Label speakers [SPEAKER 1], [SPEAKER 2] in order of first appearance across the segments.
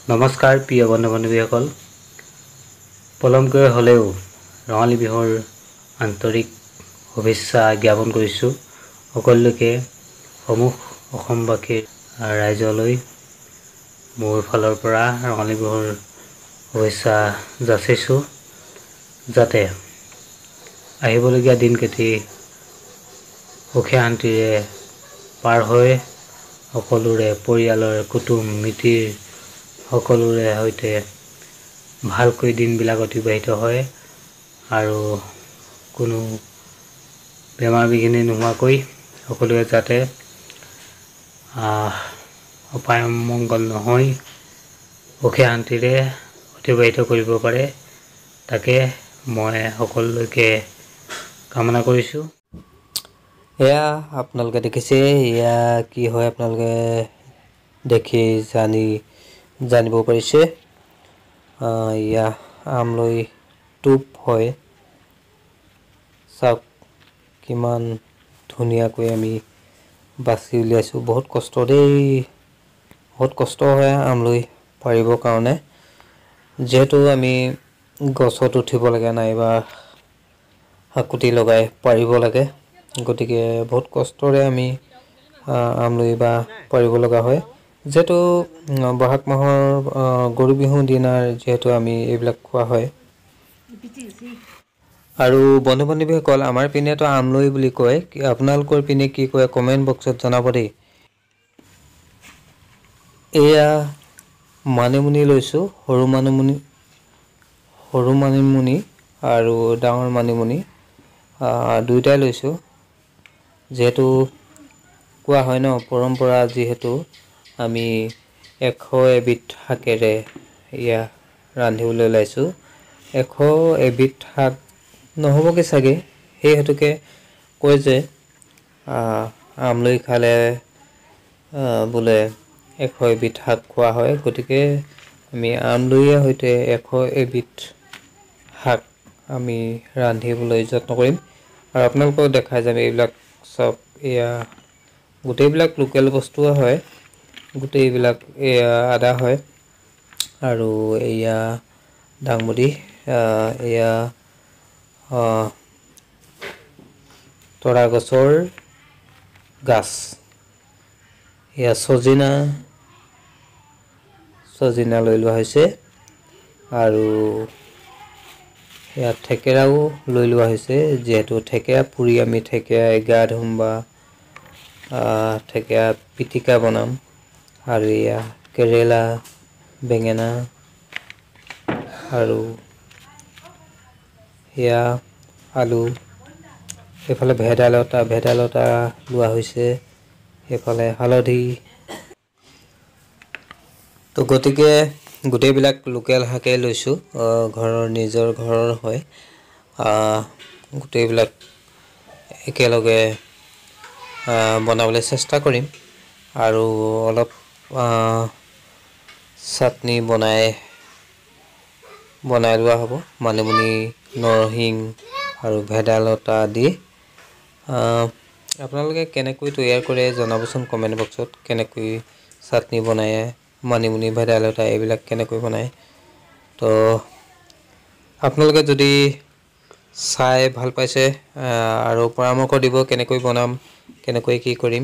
[SPEAKER 1] নমস্কাৰ প্ৰিয় বন্ধু-বান্ধৱীসকল, পলমকৈ হ'লেও ৰঙালী বিহুৰ আন্তৰিক শুভেচ্ছা জ্ঞাপন কৰিছোঁ। সকলোকে সমূহ অসমবাসীৰ ৰাইজলৈ মোৰ ফালৰ পৰা ৰঙালী বিহুৰ শুভেচ্ছা যাচিছোঁ, যাতে আহিবলগীয়া দিনকেইটি সুখে শান্তিৰে পাৰ হৈ সকলোৰে পৰিয়ালৰ কুটুম মিতিৰ সকলোৰে সৈতে ভালকৈ দিনবিলাক অতিবাহিত হয় আৰু কোনো বেমাৰ বিঘিনি নোহোৱাকৈ সকলোৱে যাতে অপায় মংগল নহয় সুখে শান্তিৰে অতিবাহিত কৰিব পাৰে, তাকে মই সকলোকে কামনা কৰিছোঁ।
[SPEAKER 2] এয়া আপোনালোকে দেখিছে, এয়া কি হয় আপোনালোকে দেখি জানিব পাৰিছে। এয়া আমলৈ টোপ হয়, চাওক কিমান ধুনীয়াকৈ আমি বাছি উলিয়াইছোঁ। বহুত কষ্ট হয় আমলৈ পাৰিবৰ কাৰণে, যিহেতু আমি গছত উঠিব লাগে নাইবা হাকুটি লগাই পাৰিব লাগে, গতিকে বহুত কষ্টৰে আমি আমলৈ বা পাৰিব লগা হয়। যিহেতু বহাগ মাহৰ গৰু বিহুৰ দিনাৰ যিহেতু আমি এইবিলাক খোৱা হয়। আৰু বন্ধু বান্ধৱীসকল, আমাৰ পিনেতো আমলৈ বুলি কয়, আপোনালোকৰ পিনে কি কয় কমেণ্ট বক্সত জনাব দেই। এয়া মানিমুনি লৈছোঁ, সৰু মানিমুনি আৰু ডাঙৰ মানিমুনি দুয়োটাই লৈছোঁ। যিহেতু কোৱা হয় ন, পৰম্পৰা যিহেতু আমি 100 এবিধ শাকেৰে এয়া ৰান্ধিবলৈ ওলাইছোঁ। 100 এবিধ শাক নহ'বগৈ চাগে, সেই হেতুকে কয় যে আমলৈ খালে বোলে 100 এবিধ শাক খোৱা হয়। গতিকে আমি আমলৈৰ সৈতে 100 এবিধ শাক আমি ৰান্ধিবলৈ যত্ন কৰিম আৰু আপোনালোকক দেখাই যাম। এইবিলাক চব এয়া গোটেইবিলাক লোকেল বস্তুৱে হয়, গোটেইবিলাক এয়া আদা হয় আৰু এয়া দাংবডি, এয়া তৰা গছৰ গাছ, এয়া চজিনা লৈ লোৱা হৈছে আৰু এয়া থেকেৰাও লৈ লোৱা হৈছে। যিহেতু থেকেৰা পুৰি আমি থেকেৰা গা ধুম বা থেকেৰা পিটিকা বনাম, আৰু এয়া কেৰেলা, বেঙেনা আৰু এয়া আলু, এইফালে ভেদাইলতা লোৱা হৈছে, এইফালে হালধি। তো গতিকে গোটেইবিলাক লোকেল শাকেই লৈছোঁ, নিজৰ ঘৰৰ হয়। গোটেইবিলাক একেলগে বনাবলৈ চেষ্টা কৰিম আৰু অলপ চাটনি বনাই লোৱা হ'ব, মানিমুনি, নৰসিংহ আৰু ভেদাইলতা দি। আপোনালোকে কেনেকৈ তৈয়াৰ কৰে জনাবচোন কমেণ্ট বক্সত। কেনেকৈ চাটনি বনায়, মানিমুনি, ভেদাইলতা এইবিলাক কেনেকৈ বনায়। তো আপোনালোকে যদি চাই ভাল পাইছে আৰু পৰামৰ্শ দিব কেনেকৈ বনাম, কেনেকৈ কি কৰিম,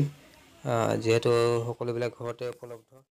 [SPEAKER 2] যিহেতু সকলোবিলাক ঘৰতে উপলব্ধ।